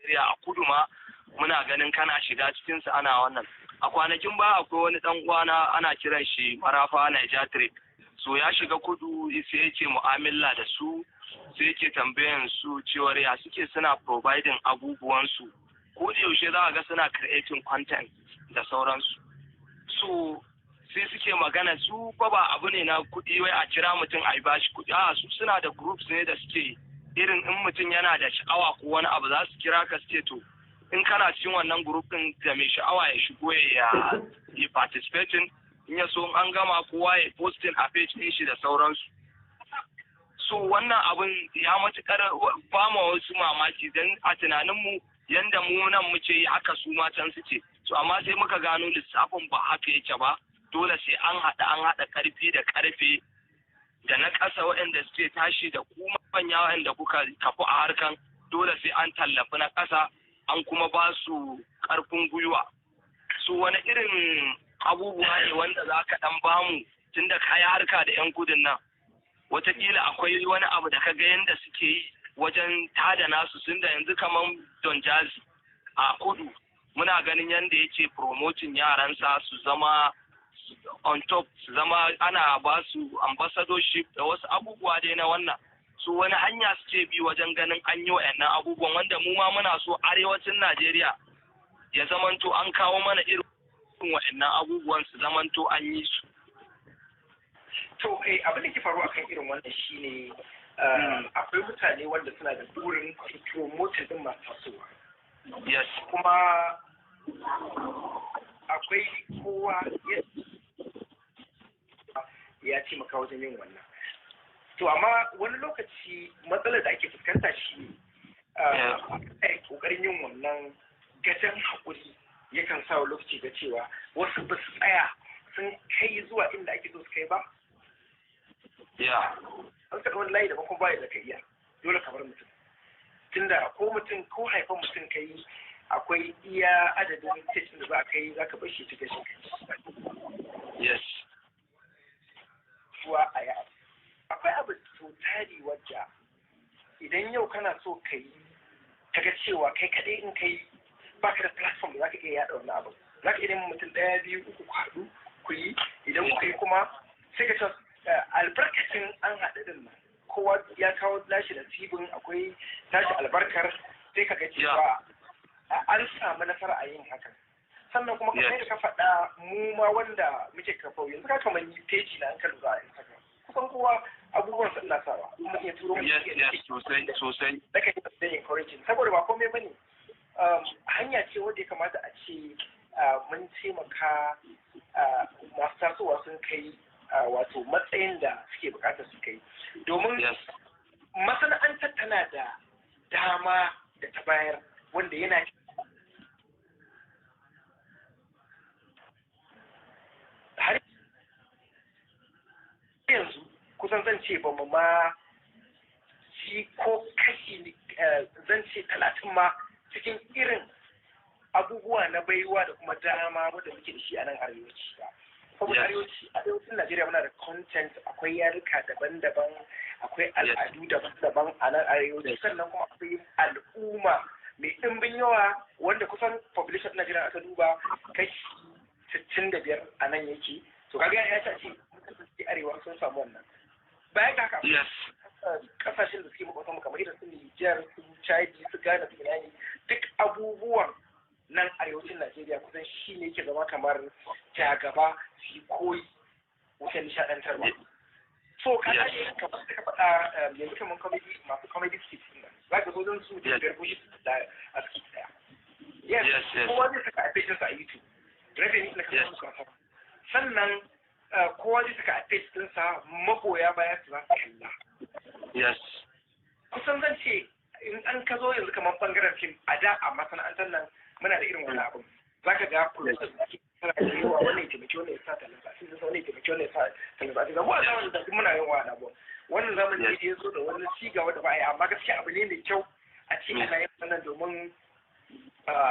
Najeriya a kudu ma muna ganin kana shiga cikin su ana wannan. A kwanakin ba akwai wani dan uwana ana kiran shi Marafa Niger Trade. So ya shiga kudu sai yake mu'amala da su, sai yake tambayan su cewar ya suke suna providing abubuwan su. Ko da yaushe za a ga suna creating content da sauransu. So sai suke magana su ba abu ne na kuɗi wai a kira mutum a yi bashi kuɗi, a su suna da groups ne da suke irin in mutum yana da sha'awa ko wani abu za su kira ka suke to in kana cikin wannan group din da mai sha'awa ya shigo ya yi participating, in ya so an gama kowa ya posting a page din shi da sauransu. So wannan abin ya matukar ba ma wasu mamaki don a tunaninmu yanda mu nan muke yi haka su ma can suke. So amma sai muka gano lissafin ba haka yake ba, dole sai an haɗa ƙarfi da ƙarfe da na ƙasa waɗanda suke tashi da kuma manya waɗanda kuka kafu a harkan, dole sai an tallafi na ƙasa an kuma ba su ƙarfin gwiwa. So wani irin abubuwa ne wanda za ka ɗan bamu tun da ka yi harka da 'yan gudun nan, wataƙila akwai wani abu da ka ga yadda suke yi wajen tada nasu, sun da yanzu kamar Don Jazzy a kudu muna ganin yadda yake promoting yaransa su zama on top, su zama ana ba su ambassadorship da wasu abubuwa dai na wannan. Su wani hanya suke bi wajen ganin an yi wa'annan abubuwan wanda mu ma muna so arewacin Najeriya ya zamanto an kawo mana irin wa'annan abubuwan su zamanto an yi su. To abin da ke faruwa kan irin wannan shine akwai mutane wanda suna da burin promoting din masu tasowa. Yes. Kuma akwai kowa ya ce maka wajen yin wannan. To amma wani lokaci matsalar da ake fuskanta shi ne kokarin yin wannan gajen haƙuri yakan sa wa lokaci ga cewa wasu ba su tsaya sun kai zuwa inda ake so su kai ba. An kaɗa wani layi da bakon baya da ka iya dole ka bar mutum. Tunda ko mutum ko haifan mutum ka yi akwai iya adadin stage da za a kai za ka bar shi cikin shi. Yes. Kuwa a yi akwai abu so tari wadda idan yau kana so ka yi kaga cewa kai kaɗai in kai baka da platform da za ka iya yaɗa wannan abu. Za ka iya neman mutum ɗaya biyu uku ku haɗu ku yi idan kuka yi kuma sai ka ce albarkacin an haɗu din nan kowa ya kawo nashi da tibin akwai nashi albarkar sai ka ga cewa an samu nasara a yin hakan. Sannan kuma kamar yadda ka faɗa mu ma wanda muke kafa yanzu ka kamar ni page na an ka lura a Instagram kusan kowa abubuwan sun na sawa kuma iya turo mu sosai da kai da encouraging saboda ba komai bane hanya ce wanda ya kamata a ce mun taimaka masu tasowa sun kai wato matsayin da suke bukatar su kai domin masana'antar tana da dama da ta bayar wanda yana har yanzu kusan zan ce ba mu ma shi ko kashi zan ce 30 ma cikin irin abubuwa na baiwa da kuma dama wanda muke da shi a nan arewaci ba. Saboda arewacin Najeriya muna da content, akwai yaruka daban-daban, akwai al'adu daban-daban a nan arewaci, sannan kuma akwai al'umma mai ɗimbin yawa wanda kusan population Najeriya aka duba kashi 65 a nan yake. To kaga ya ce mutane arewa sun samu wannan. Bayan da haka kasashen da suke makwatan kamar irin su Nijar, su Chad, su Ghana, su Benin, duk abubuwan nan arewacin Najeriya kusan shi ne yake zama kamar jagaba su koyi wutan nishaɗantarwa. So kana ne kamar da ka faɗa yanzu kamar masu comedy skits nan za ka zo don su da garbushi da a skit ɗaya. Yes, kowa zai saka a page sa a YouTube. Revenue na kasar kasa. Sannan kowa zai saka a page ɗinsa magoya baya su za su kalla. Yes. Kusan zan ce in an ka zo yanzu kamar bangaren fim a da a masana'antar nan muna da irin wani abin za ka ga producer da ke tana da yawa wannan taimaki wannan ya sa talaba sai da wannan taimaki wannan ya sa talaba sai da mu a zamanin da muna yin wani abu wannan zamanin da ya zo da wani cigawa da ba a yi amma gaskiya abu ne mai kyau a ce ana yin wannan domin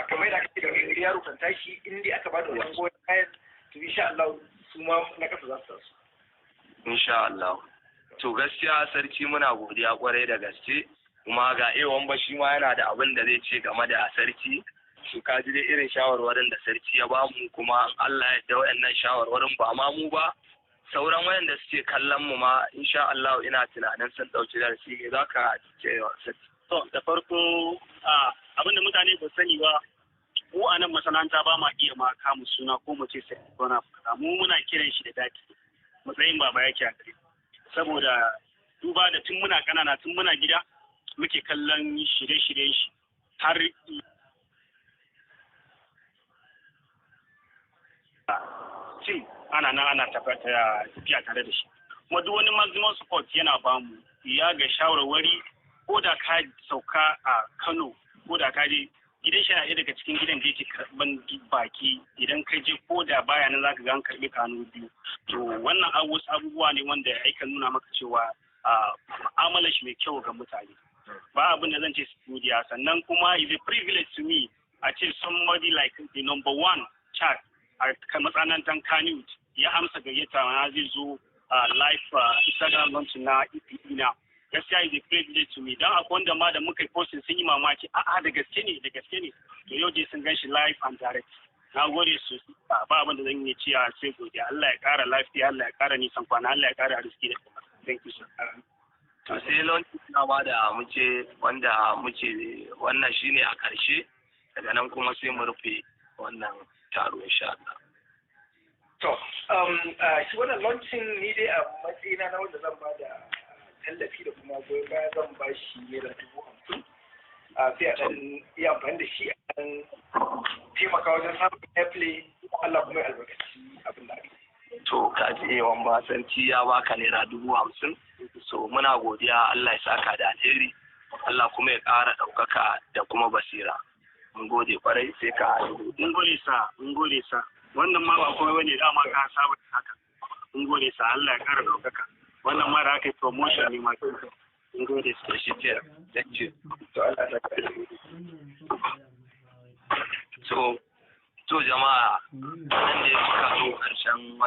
kamar da kake da yaro kan tashi in dai aka ba da wannan goyon kayan to insha Allah su ma na kasa za su tasu insha Allah. To gaskiya sarki muna godiya kwarai da gaske kuma ga ewan ba shi ma yana da abin da zai ce game da sarki. Su ka ji dai irin shawarwarin da sarki ya bamu, kuma Allah ya da wayannan shawarwarin ba ma mu ba sauran wayanda suke kallon mu ma insha Allah ina tunanin sun dauki darasi ne zaka ce sarki. To da farko abin da mutane ba sani ba, mu a nan masana'anta ba ma iya ma kamu suna ko mu ce sai ko na fada, mu muna kiran shi da daki matsayin baba yake a gare, saboda duba da tun muna kanana tun muna gida muke kallon shirye-shiryen shi har cin ana nan ana tafiya tare da shi, kuma duk wani maximum support yana bamu ya ga shawarwari. Ko da ka sauka a Kano, ko da ka je gidan shi na ɗaya daga cikin gidan da yake karɓan baki, idan ka je ko da baya nan zaka ga an karɓi kanu biyu. To wannan wasu abubuwa ne wanda ya nuna maka cewa mu'amalar shi mai kyau ga mutane. Ba abin da zan ce studiya, sannan kuma is a privilege to me a ce somebody like the number one chat a matsanantan Kannywood ya amsa gayyata na zai zo live Instagram launch na EP na. Gaskiya is a privilege to me, dan akwai wanda ma da muka yi posting sun yi mamaki, a'a da gaske ne to yau dai sun gan shi live and direct. Na gode sosai, ba abin da zan yi ciya sai godiya. Allah ya kara lafiya, Allah ya kara nisan kwana, Allah ya kara arziki da kuma. Thank you sir. To sai launch na ma da muke wannan shine a karshe, daga nan kuma sai mu rufe wannan taro insha Allah. To shi wannan launching ni dai a matsayina na wanda zan ba da tallafi da kuma goyon baya zan ba shi naira 50,000 sai a ɗan yi amfani da shi a ɗan taimaka wajen samun airplay, Allah kuma ya albarkaci abin da ake. To ka ji yawan basanci ya baka naira 50,000, so muna godiya, Allah ya saka da alheri, Allah kuma ya ƙara ɗaukaka da kuma basira. Mun gode kwarai, sai ka mun gode sa wannan ma ba komai bane, dama ka saba haka. Mun gode sa, Allah ya ƙara ɗaukaka. Wannan ma da aka yi promotion ne ma in gode su shi ce thank you. So jama'a nan ne muka zo ƙarshen